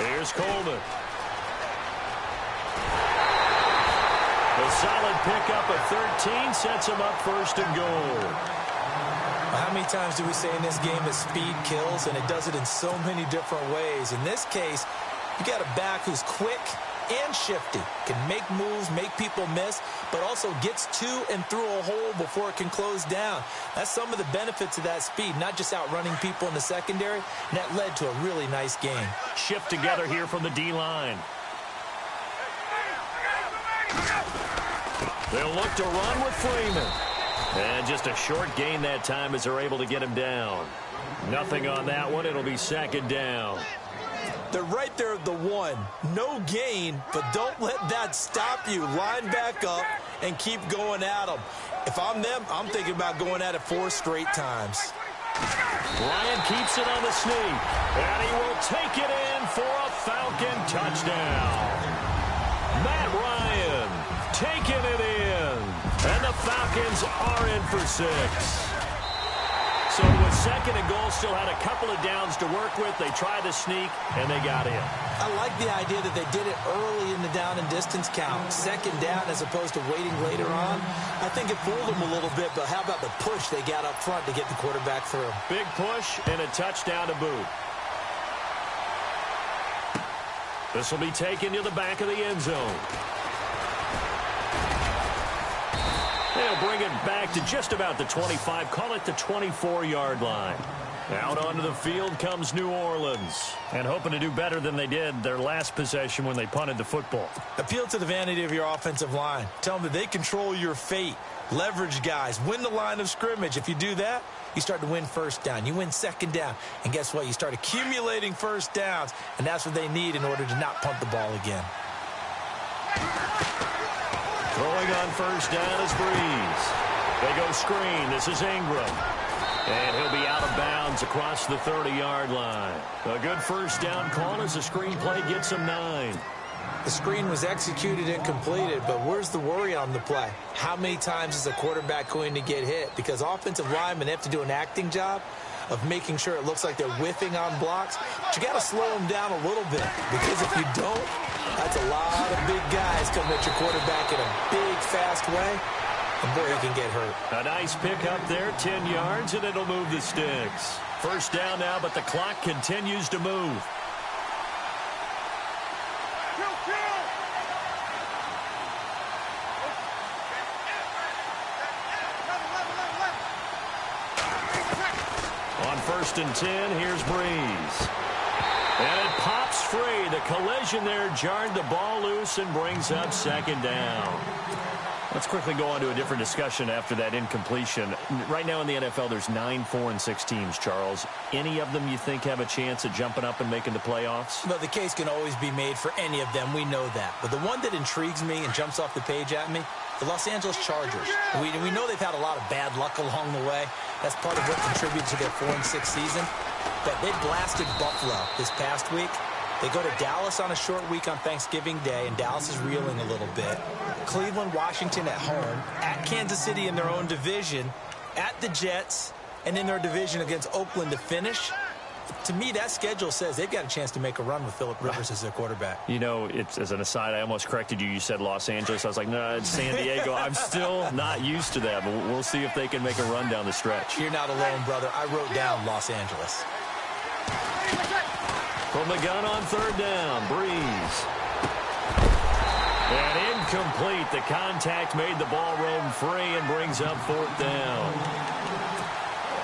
Here's Coleman. A solid pickup of 13 sets him up first and goal. How many times do we say in this game that speed kills, and it does it in so many different ways? In this case, you got a back who's quick and shifty, can make moves, make people miss, but also gets to and through a hole before it can close down. That's some of the benefits of that speed, not just outrunning people in the secondary, and that led to a really nice game. Shift together here from the D-line. They'll look to run with Freeman. And just a short gain that time as they're able to get him down. Nothing on that one. It'll be second down. They're right there at the one. No gain, but don't let that stop you. Line back up and keep going at them. If I'm them, I'm thinking about going at it 4 straight times. Ryan keeps it on the sneak. And he will take it in for a Falcon touchdown. Matt Ryan taking it in. And the Falcons are in for 6. So with second and goal, still had a couple of downs to work with. They tried to sneak, and they got in. I like the idea that they did it early in the down and distance count. Second down as opposed to waiting later on. I think it fooled them a little bit, but how about the push they got up front to get the quarterback through? Big push and a touchdown to boot. This will be taken to the back of the end zone. They'll bring it back to just about the 25. Call it the 24-yard line. Out onto the field comes New Orleans. And hoping to do better than they did their last possession when they punted the football. Appeal to the vanity of your offensive line. Tell them that they control your fate. Leverage guys. Win the line of scrimmage. If you do that, you start to win first down. You win second down. And guess what? You start accumulating first downs. And that's what they need in order to not punt the ball again. Throwing on first down is Breeze. They go screen. This is Ingram. And he'll be out of bounds across the 30-yard line. A good first down call as the screen play gets him 9. The screen was executed and completed, but where's the worry on the play? How many times is a quarterback going to get hit? Because offensive linemen have to do an acting job of making sure it looks like they're whiffing on blocks. But you got to slow them down a little bit, because if you don't, that's a lot of big guys coming at your quarterback in a big, fast way. And boy, he can get hurt. A nice pick up there, 10 yards, and it'll move the sticks. First down now, but the clock continues to move. On first and 10, here's Breeze. And it pops free. The collision there jarred the ball loose and brings up second down. Let's quickly go on to a different discussion after that incompletion. Right now in the NFL, there's 9, 4, and 6 teams, Charles. Any of them you think have a chance at jumping up and making the playoffs? No, the case can always be made for any of them. We know that. But the one that intrigues me and jumps off the page at me, the Los Angeles Chargers. We know they've had a lot of bad luck along the way. That's part of what contributed to their 4-6 season. But they blasted Buffalo this past week. They go to Dallas on a short week on Thanksgiving Day, and Dallas is reeling a little bit. Cleveland, Washington at home, at Kansas City in their own division, at the Jets, and in their division against Oakland to finish. To me, that schedule says they've got a chance to make a run with Phillip Rivers as their quarterback. You know, it's, as an aside, I almost corrected you. You said Los Angeles. I was like, no, it's San Diego. I'm still not used to that, but we'll see if they can make a run down the stretch. You're not alone, brother. I wrote down Los Angeles. From the gun on third down, Breeze. And incomplete. The contact made the ball roam free and brings up fourth down.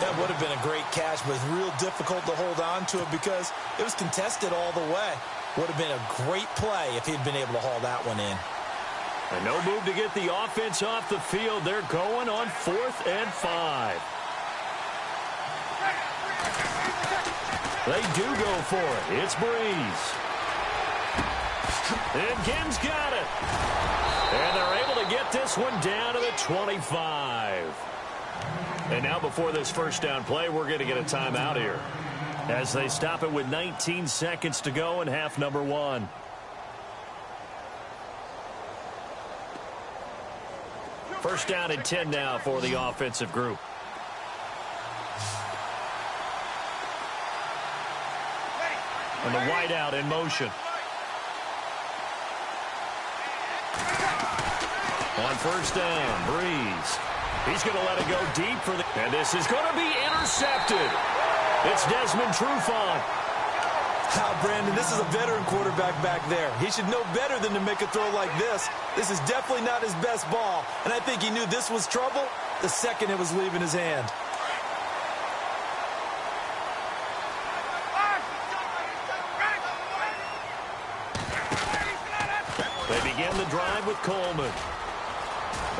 That would have been a great catch, but it's real difficult to hold on to it because it was contested all the way. Would have been a great play if he'd been able to haul that one in. And no move to get the offense off the field. They're going on 4th and 5. They do go for it. It's Breeze. And Gibbs got it. And they're able to get this one down to the 25. And now before this first down play, we're going to get a timeout here as they stop it with 19 seconds to go in half number 1. First down and 10 now for the offensive group. And the wideout in motion. On first down, Breeze. He's going to let it go deep for the... And this is going to be intercepted. It's Desmond Trufant. Brandon, this is a veteran quarterback back there. He should know better than to make a throw like this. This is definitely not his best ball. And I think he knew this was trouble the second it was leaving his hand. They begin the drive with Coleman.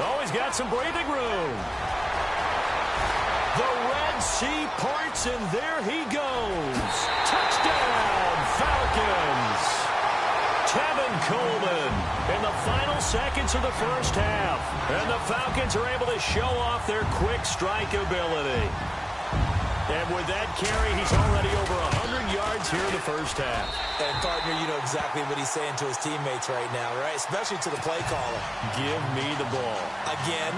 Oh, he's got some breathing room. The Red Sea parts, and there he goes. Touchdown, Falcons. Tevin Coleman in the final seconds of the first half. And the Falcons are able to show off their quick strike ability. And with that carry, he's already over 100 yards here in the first half. And, partner, you know exactly what he's saying to his teammates right now, right? Especially to the play caller. Give me the ball. Again,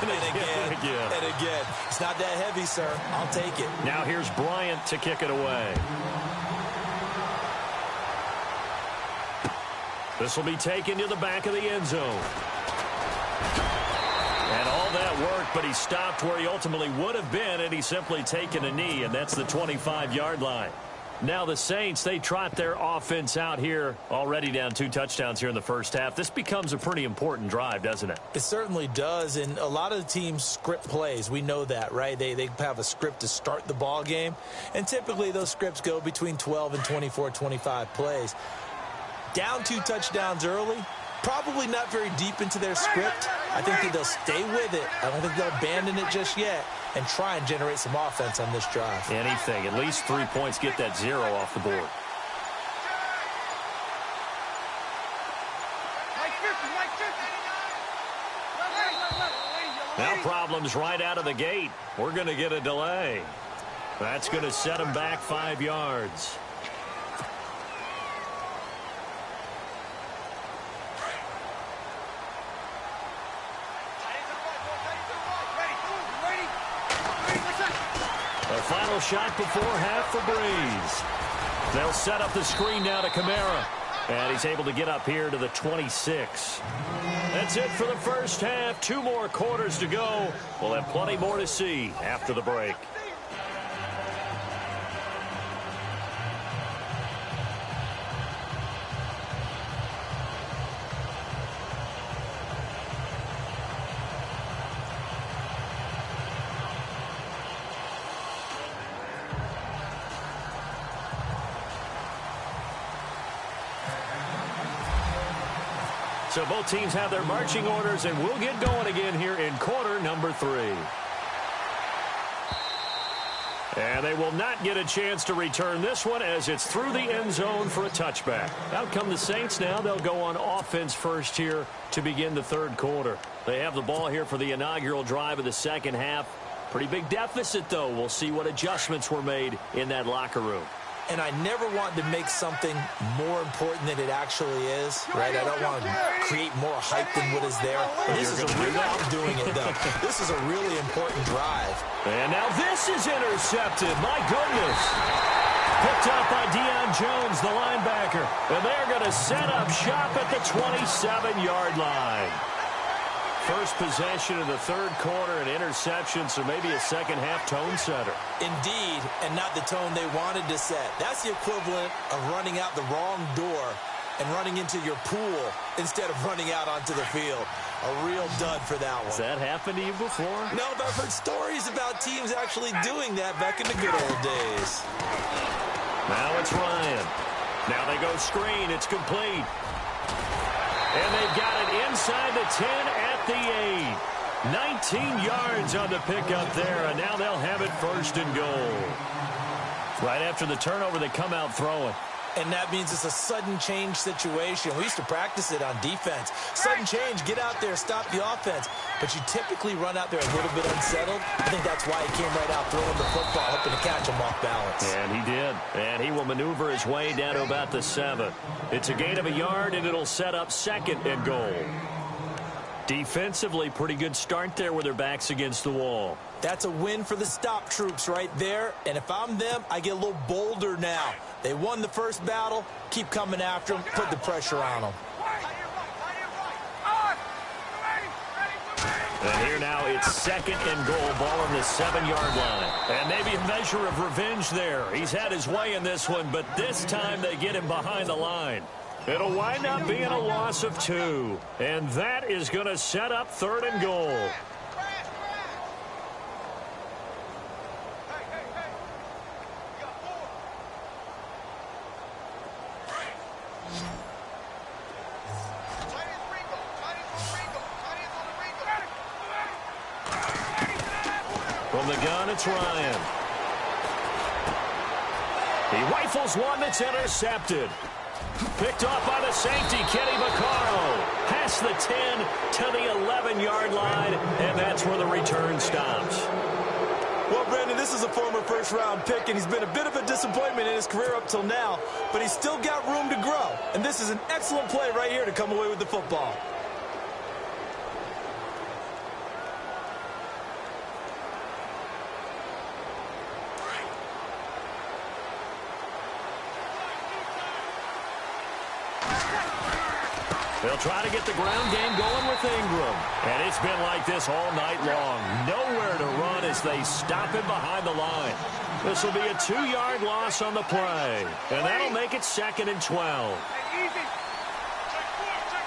and again, and again. It's not that heavy, sir. I'll take it. Now here's Bryant to kick it away. This will be taken to the back of the end zone. And all that work, but he stopped where he ultimately would have been, and he's simply taken a knee, and that's the 25-yard line. Now the Saints, they trot their offense out here, already down 2 touchdowns here in the first half. This becomes a pretty important drive, doesn't it? It certainly does, and a lot of the teams script plays. We know that, right? They have a script to start the ball game, and typically those scripts go between 12 and 24, 25 plays. Down 2 touchdowns early, probably not very deep into their script. I think that they'll stay with it. I don't think they'll abandon it just yet and try and generate some offense on this drive. Anything. At least 3 points, get that 0 off the board. Now problems right out of the gate. We're going to get a delay. That's going to set him back 5 yards. Final shot before half for Breeze. They'll set up the screen now to Kamara. And he's able to get up here to the 26. That's it for the first half. 2 more quarters to go. We'll have plenty more to see after the break. So both teams have their marching orders, and we'll get going again here in quarter number 3. And they will not get a chance to return this one as it's through the end zone for a touchback. Out come the Saints now. They'll go on offense first here to begin the third quarter. They have the ball here for the inaugural drive of the second half. Pretty big deficit, though. We'll see what adjustments were made in that locker room. And I never want to make something more important than it actually is, right? I don't want to create more hype than what is there. This is a really, I'm doing it, though. This is a really important drive. And now this is intercepted. My goodness. Picked up by Deion Jones, the linebacker. And they're going to set up shop at the 27-yard line. First possession of the third quarter, an interception, so maybe a second-half tone setter. Indeed, and not the tone they wanted to set. That's the equivalent of running out the wrong door and running into your pool instead of running out onto the field. A real dud for that one. Has that happened to you before? No, but I've heard stories about teams actually doing that back in the good old days. Now it's Ryan. Now they go screen. It's complete. And they've got it inside the 10 at the 8. 19 yards on the pickup there, and now they'll have it first and goal. Right after the turnover, they come out throwing. And that means it's a sudden change situation. We used to practice it on defense. Sudden change, get out there, stop the offense. But you typically run out there a little bit unsettled. I think that's why he came right out throwing the football, hoping to catch him off balance. And he did. And he will maneuver his way down to about the 7. It's a gain of a yard, and it'll set up second and goal. Defensively, pretty good start there with their backs against the wall. That's a win for the stop troops right there. And if I'm them, I get a little bolder now. They won the first battle. Keep coming after them. Put the pressure on them. And here now it's 2nd and goal. Ball on the 7-yard line. And maybe a measure of revenge there. He's had his way in this one, but this time they get him behind the line. It'll wind up being a loss of 2. And that is going to set up 3rd and goal. From the gun, it's Ryan. He rifles one that's intercepted. Picked off by the safety, Kenny Vaccaro. Past the 10 to the 11-yard line, and that's where the return stops. Well, Brandon, this is a former first-round pick, and he's been a bit of a disappointment in his career up till now, but he's still got room to grow. And this is an excellent play right here to come away with the football. They'll try to get the ground game going with Ingram. And it's been like this all night long. Nowhere to run as they stop him behind the line. This will be a 2-yard loss on the play. And that'll make it 2nd and 12.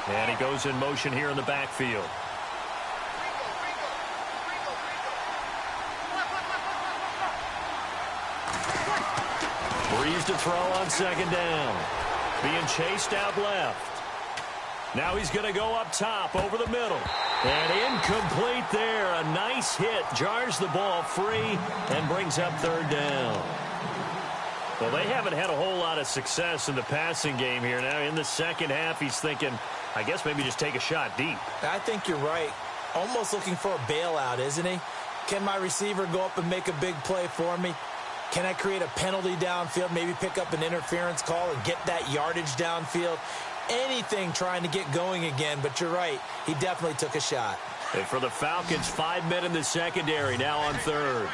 And he goes in motion here in the backfield. Breeze to throw on 2nd down. Being chased out left. Now he's going to go up top over the middle. And incomplete there. A nice hit. Jars the ball free and brings up 3rd down. Well, they haven't had a whole lot of success in the passing game here. Now in the second half, he's thinking, I guess maybe just take a shot deep. I think you're right. Almost looking for a bailout, isn't he? Can my receiver go up and make a big play for me? Can I create a penalty downfield, maybe pick up an interference call and get that yardage downfield? Anything trying to get going again, but you're right. He definitely took a shot. And for the Falcons, 5 men in the secondary, now on 3rd.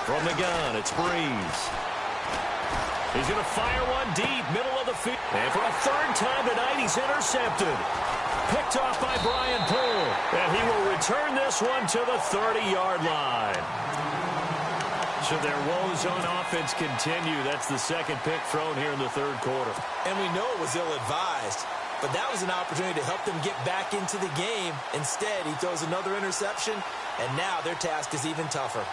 From the gun, it's Breeze. He's going to fire one deep, middle of the field. And for a 3rd time tonight, he's intercepted. Picked off by Brian Poole. And he will return this one to the 30-yard line. So their woes on offense continue. That's the 2nd pick thrown here in the 3rd quarter. And we know it was ill-advised, but that was an opportunity to help them get back into the game. Instead, he throws another interception, and now their task is even tougher.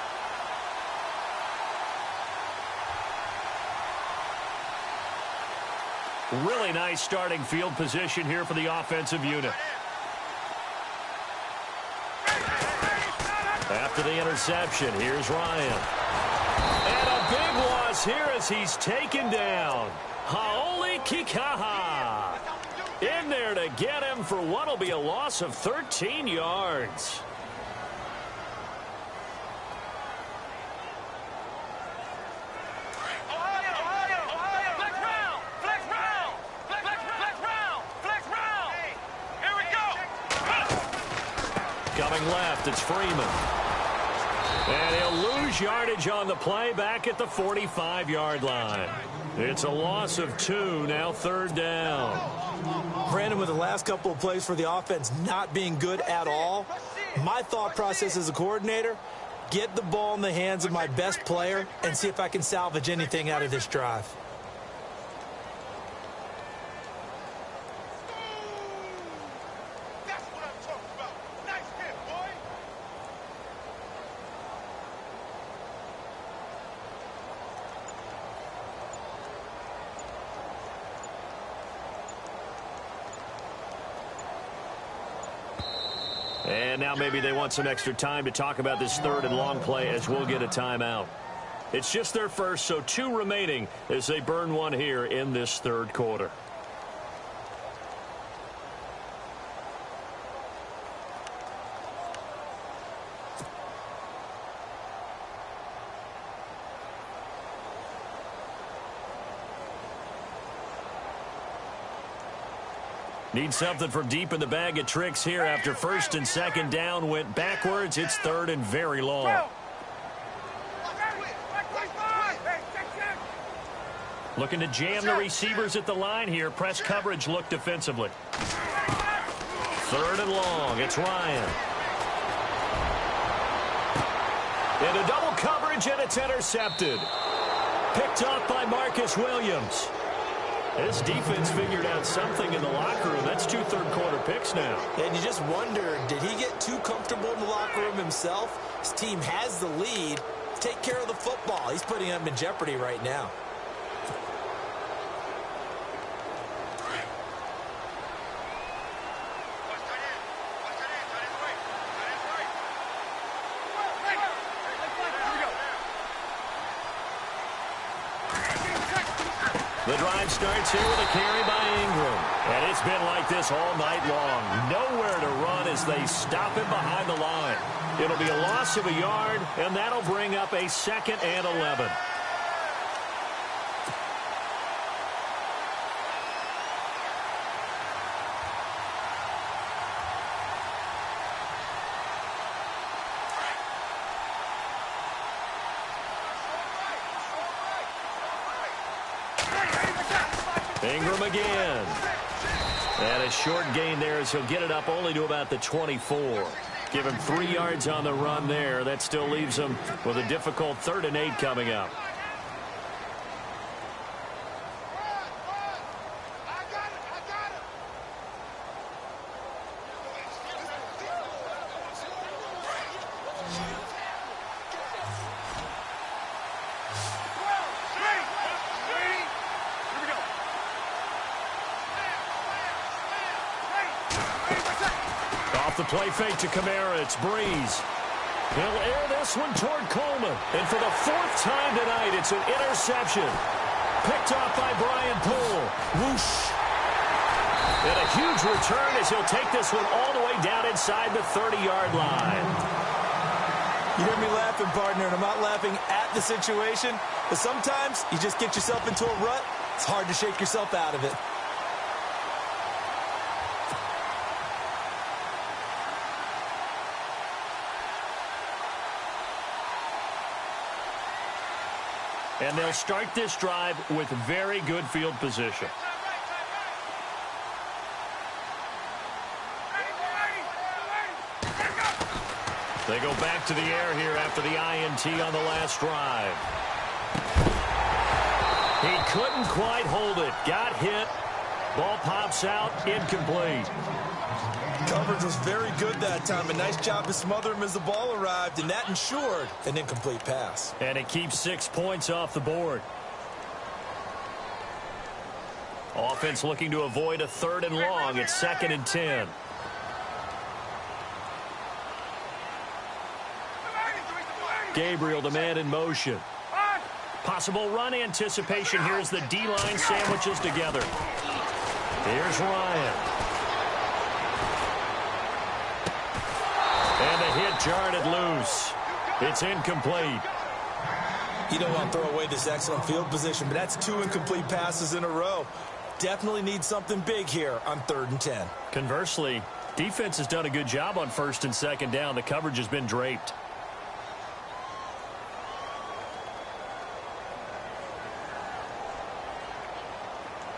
Really nice starting field position here for the offensive unit. After the interception, here's Ryan. And a big loss here as he's taken down. Haoli Kikaha in there to get him for what will be a loss of 13 yards. Coming left, it's Freeman. And he'll lose yardage on the play back at the 45-yard line. It's a loss of 2, now 3rd down. Brandon, with the last couple of plays for the offense not being good at all, my thought process as a coordinator, get the ball in the hands of my best player and see if I can salvage anything out of this drive. And now maybe they want some extra time to talk about this 3rd and long play as we'll get a timeout. It's just their first, so 2 remaining as they burn one here in this 3rd quarter. Need something from deep in the bag of tricks here after first and second down went backwards. It's third and very long. Looking to jam the receivers at the line here. Press coverage look defensively. Third and long. It's Ryan. Into double coverage, and it's intercepted. Picked off by Marcus Williams. This defense figured out something in the locker room. That's 2 third-quarter picks now. And you just wonder, did he get too comfortable in the locker room himself? His team has the lead. Take care of the football. He's putting them in jeopardy right now. The drive starts here with a carry by Ingram. And it's been like this all night long. Nowhere to run as they stop him behind the line. It'll be a loss of a yard, and that'll bring up a 2nd and 11. Ingram again. And a short gain there as he'll get it up only to about the 24. Give him 3 yards on the run there. That still leaves him with a difficult 3rd and 8 coming up. The play fake to Kamara. It's Breeze. He'll air this one toward Coleman. And for the 4th time tonight, it's an interception. Picked off by Brian Poole. Whoosh. And a huge return as he'll take this one all the way down inside the 30-yard line. You hear me laughing, partner, and I'm not laughing at the situation. But sometimes you just get yourself into a rut. It's hard to shake yourself out of it. And they'll start this drive with very good field position. They go back to the air here after the INT on the last drive. He couldn't quite hold it. Got hit. Ball pops out. Incomplete. Coverage was very good that time. A nice job to smother him as the ball arrived, and that ensured an incomplete pass. And it keeps 6 points off the board. Offense looking to avoid a 3rd and long. It's 2nd and 10. Gabriel, the man in motion. Possible run anticipation here as the D-line sandwiches together. Here's Ryan. And the hit jarred it loose. It's incomplete. You don't want to throw away this excellent field position, but that's 2 incomplete passes in a row. Definitely need something big here on 3rd and 10. Conversely, defense has done a good job on 1st and 2nd down. The coverage has been draped.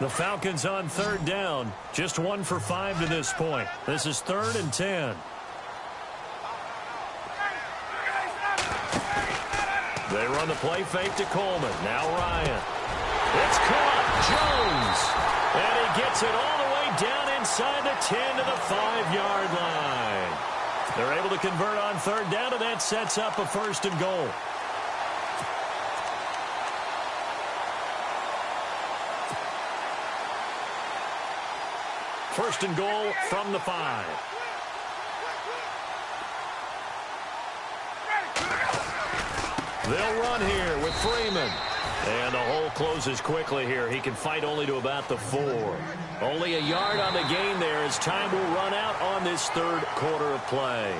The Falcons on 3rd down. Just 1 for 5 to this point. This is 3rd and 10. They run the play fake to Coleman. Now Ryan. It's caught. Jones. And he gets it all the way down inside the 10 to the 5-yard line. They're able to convert on 3rd down, and that sets up a 1st and goal. First and goal from the 5. They'll run here with Freeman. And the hole closes quickly here. He can fight only to about the 4. Only a yard on the gain there as time will run out on this 3rd quarter of play.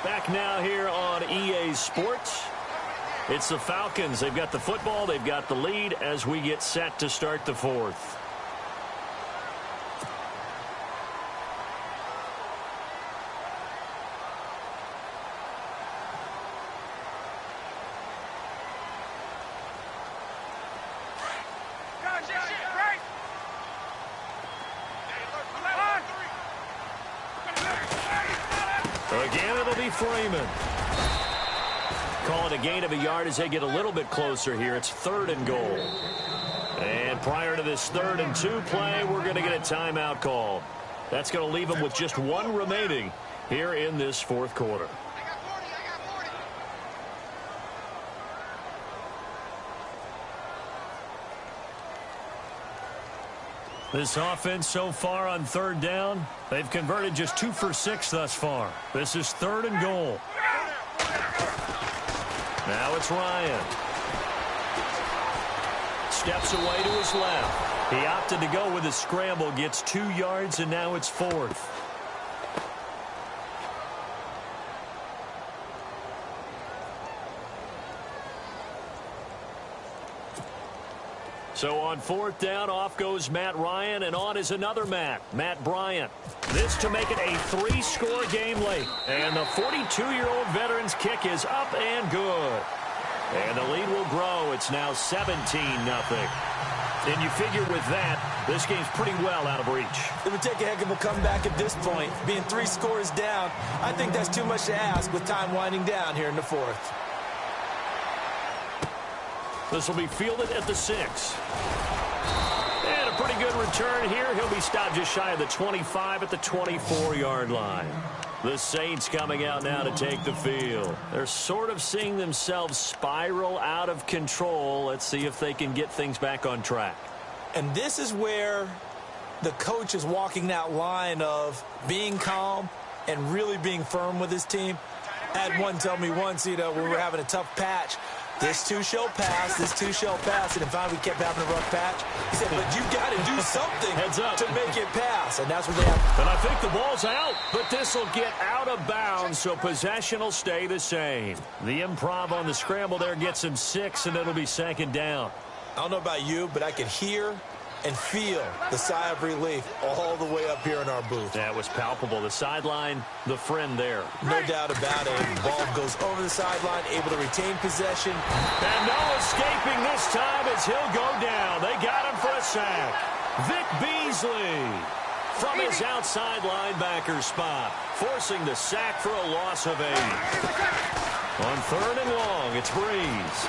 Back now here on EA Sports. It's the Falcons. They've got the football. They've got the lead as we get set to start the 4th. Again, it'll be Freeman. Call it a gain of a yard as they get a little bit closer here. It's 3rd and goal. And prior to this 3rd and 2 play, we're going to get a timeout call. That's going to leave them with just 1 remaining here in this 4th quarter. This offense so far on 3rd down, they've converted just 2 for 6 thus far. This is 3rd and goal. Now it's Ryan. Steps away to his left. He opted to go with a scramble, gets 2 yards, and now it's 4th. So on 4th down, off goes Matt Ryan, and on is another Matt Bryant. This to make it a 3-score game late. And the 42-year-old veteran's kick is up and good. And the lead will grow. It's now 17-0. And you figure with that, this game's pretty well out of reach. It would take a heck of a comeback at this point. Being 3 scores down, I think that's too much to ask with time winding down here in the 4th. This will be fielded at the 6. And a pretty good return here. He'll be stopped just shy of the 25 at the 24-yard line. The Saints coming out now to take the field. They're sort of seeing themselves spiral out of control. Let's see if they can get things back on track. And this is where the coach is walking that line of being calm and really being firm with his team. I had one tell me once, when we were having a tough patch, this too shall pass, this too shall pass. And finally we kept having a rough patch. He said, but you got to do something Heads up to make it pass. And that's what they have. And I think the ball's out, but this will get out of bounds, so possession will stay the same. The improv on the scramble there gets him 6, and it'll be 2nd down. I don't know about you, but I could hear and feel the sigh of relief all the way up here in our booth. That was palpable. The sideline, the friend there. No doubt about it. The ball goes over the sideline, able to retain possession. And no escaping this time as he'll go down. They got him for a sack. Vic Beasley from his outside linebacker spot, forcing the sack for a loss of 8. On 3rd and long, it's Breeze.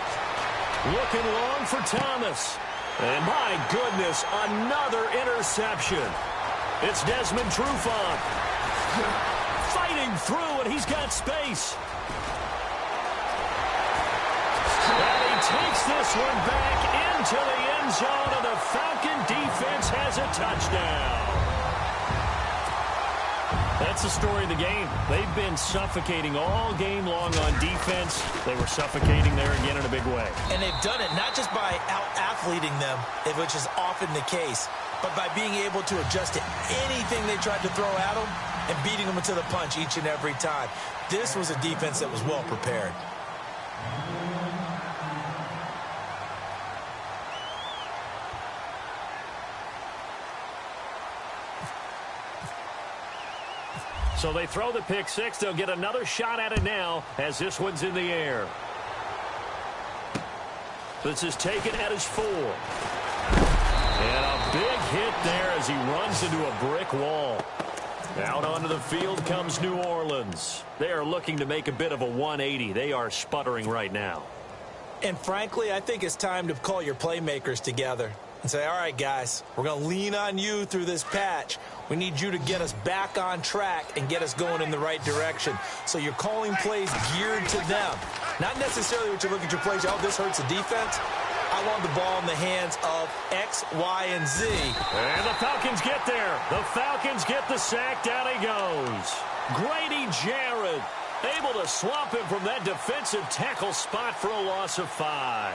Looking long for Thomas. And my goodness, another interception. It's Desmond Trufant fighting through, and he's got space. And he takes this one back into the end zone, and the Falcon defense has a touchdown. That's the story of the game. They've been suffocating all game long on defense. They were suffocating there again in a big way. And they've done it not just by out-athleting them, which is often the case, but by being able to adjust to anything they tried to throw at them and beating them into the punch each and every time. This was a defense that was well prepared. So they throw the pick 6. They'll get another shot at it now as this one's in the air. This is taken at his 4. And a big hit there as he runs into a brick wall. Out onto the field comes New Orleans. They are looking to make a bit of a 180. They are sputtering right now. And frankly, I think it's time to call your playmakers together and say, all right, guys, we're going to lean on you through this patch. We need you to get us back on track and get us going in the right direction. So you're calling plays geared to them. Not necessarily what you look at your plays, oh, this hurts the defense. I want the ball in the hands of X, Y, and Z. And the Falcons get there. The Falcons get the sack. Down he goes. Grady Jarrett able to swamp him from that defensive tackle spot for a loss of 5.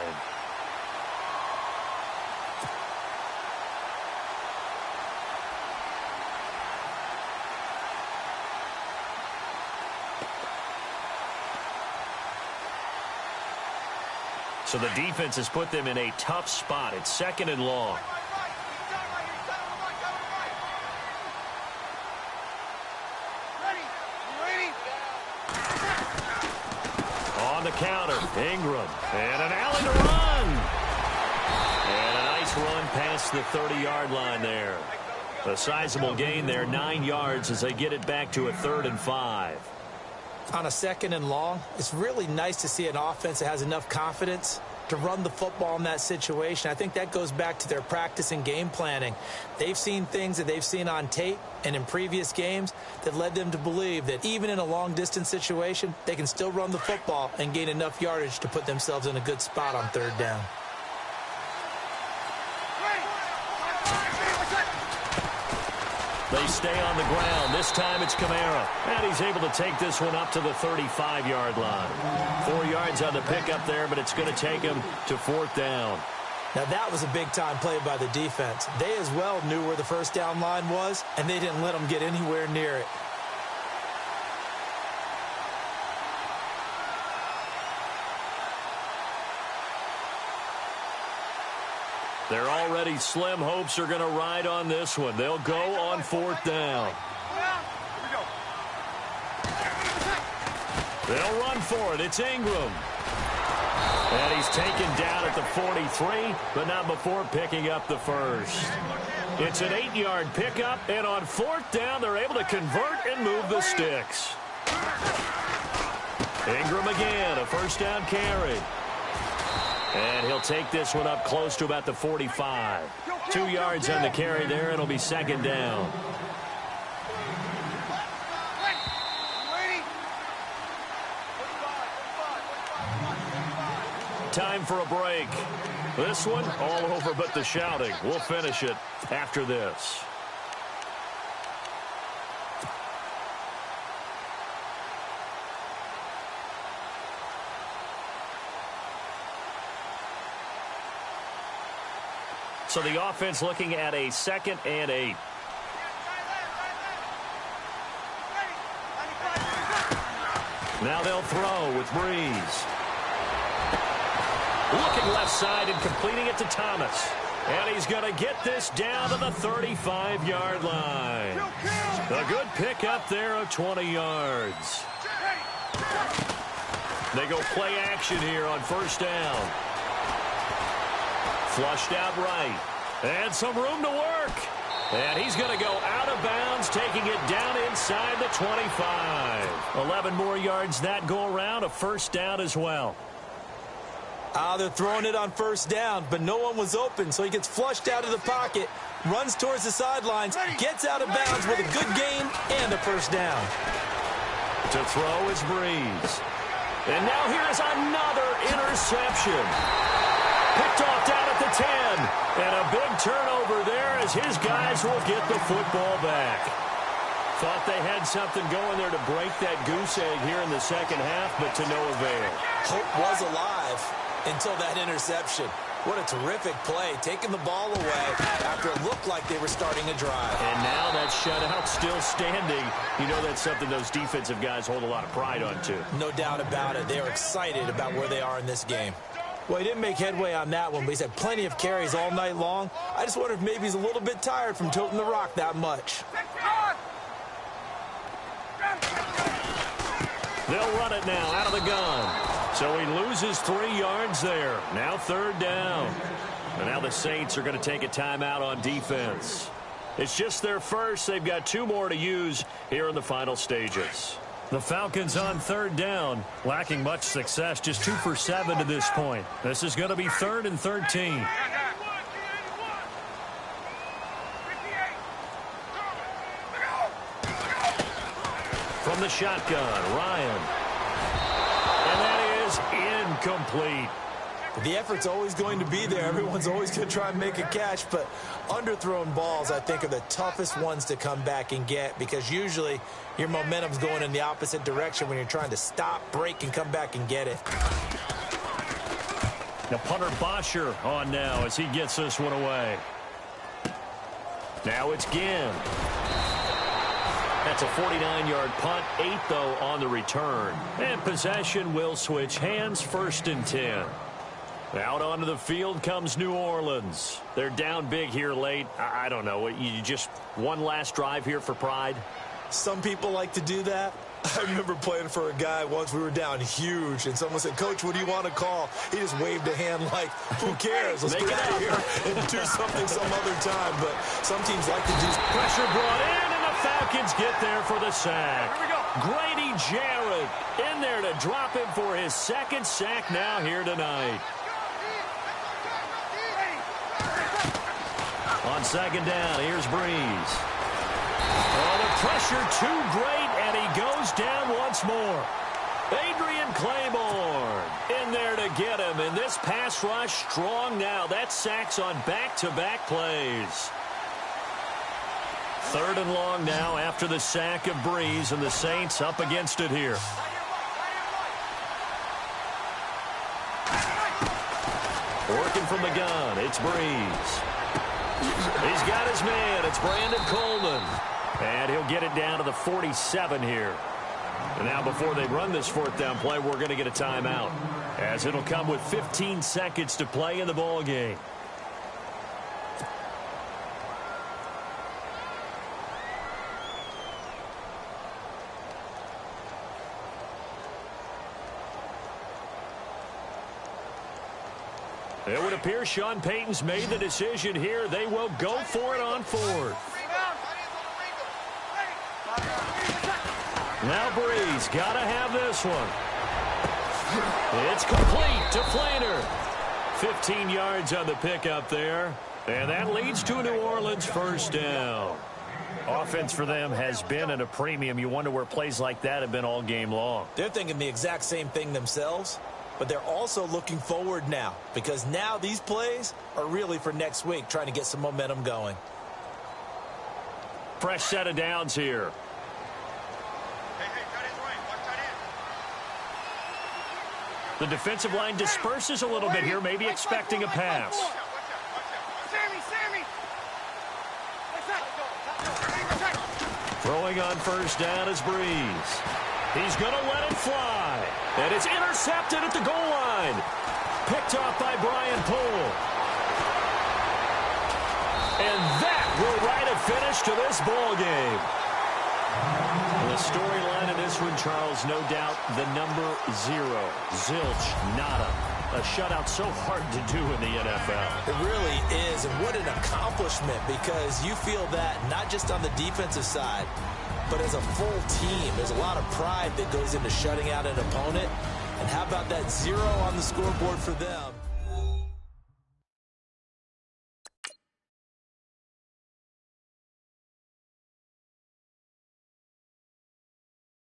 So the defense has put them in a tough spot. It's 2nd and long. On the counter, Ingram. And an alley to run. And a nice run past the 30-yard line there. A sizable gain there, 9 yards as they get it back to a 3rd and 5. On a 2nd and long, it's really nice to see an offense that has enough confidence to run the football in that situation. I think that goes back to their practice and game planning. They've seen things that they've seen on tape and in previous games that led them to believe that even in a long-distance situation, they can still run the football and gain enough yardage to put themselves in a good spot on 3rd down. They stay on the ground. This time it's Kamara. And he's able to take this one up to the 35-yard line. 4 yards on the pickup there, but it's going to take him to 4th down. Now that was a big-time play by the defense. They as well knew where the 1st down line was, and they didn't let them get anywhere near it. Their already slim hopes are going to ride on this one. They'll go on 4th down. They'll run for it. It's Ingram. And he's taken down at the 43, but not before picking up the first. It's an 8-yard pickup, and on 4th down, they're able to convert and move the sticks. Ingram again, a 1st down carry. And he'll take this one up close to about the 45. 2 yards on the carry there. It'll be 2nd down. Time for a break. This one all over but the shouting. We'll finish it after this. So the offense looking at a 2nd and 8. Now they'll throw with Breeze. Looking left side and completing it to Thomas. And he's going to get this down to the 35-yard line. A good pickup there of 20 yards. They go play action here on 1st down. Flushed out right. And some room to work. And he's going to go out of bounds, taking it down inside the 25. 11 more yards that go around, a 1st down as well. They're throwing it on 1st down, but no one was open, so he gets flushed out of the pocket, runs towards the sidelines, gets out of bounds with a good gain and a 1st down. To throw is Breeze. And now here's another interception. Picked off down at the 10. And a big turnover there as his guys will get the football back. Thought they had something going there to break that goose egg here in the 2nd half, but to no avail. Hope was alive until that interception. What a terrific play, taking the ball away after it looked like they were starting a drive. And now that shutout still standing. You know that's something those defensive guys hold a lot of pride on, too. No doubt about it. They are excited about where they are in this game. Well, he didn't make headway on that one, but he's had plenty of carries all night long. I just wonder if maybe he's a little bit tired from toting the rock that much. They'll run it now out of the gun. So he loses 3 yards there. Now 3rd down. And now the Saints are going to take a timeout on defense. It's just their first. They've got 2 more to use here in the final stages. The Falcons on 3rd down, lacking much success, just 2 for 7 to this point. This is going to be 3rd and 13. From the shotgun, Ryan. And that is incomplete. The effort's always going to be there. Everyone's always going to try and make a catch, but underthrown balls, I think, are the toughest ones to come back and get because usually your momentum's going in the opposite direction when you're trying to stop, break, and come back and get it. Now punter Bosher on now as he gets this one away. Now it's Ginn. That's a 49-yard punt, 8 though on the return. And possession will switch hands, 1st and 10. Out onto the field comes New Orleans. They're down big here late. I don't know. You just one last drive here for pride? Some people like to do that. I remember playing for a guy once. We were down huge, and someone said, "Coach, what do you want to call?" He just waved a hand like, who cares? Let's get out of here and do something some other time. But some teams like to do. Pressure brought in, and the Falcons get there for the sack. Grady Jarrett right. In there to drop him for his second sack now here tonight. On second down, here's Breeze. Oh, the pressure too great, and he goes down once more. Adrian Claiborne in there to get him, and this pass rush strong now. That's sacks on back-to-back plays. Third and long now after the sack of Breeze, and the Saints up against it here. Working from the gun, it's Breeze. He's got his man. It's Brandon Coleman. And he'll get it down to the 47 here. And now before they run this fourth down play, we're going to get a timeout, as it'll come with 15 seconds to play in the ball game. It would appear Sean Payton's made the decision here. They will go for it on fourth. Now Breeze got to have this one. It's complete to Flainer. 15 yards on the pickup there. And that leads to a New Orleans first down. Offense for them has been at a premium. You wonder where plays like that have been all game long. They're thinking the exact same thing themselves. But they're also looking forward now, because now these plays are really for next week, trying to get some momentum going. Fresh set of downs here. The defensive line disperses a little bit here, maybe expecting a pass. Throwing on first down is Breeze. He's going to let it fly. And it's intercepted at the goal line. Picked off by Brian Poole. And that will write a finish to this ball game. The storyline of this one, Charles, no doubt the number 0. Zilch, nada. A shutout so hard to do in the NFL. It really is, and what an accomplishment, because you feel that not just on the defensive side, but as a full team. There's a lot of pride that goes into shutting out an opponent. And how about that 0 on the scoreboard for them?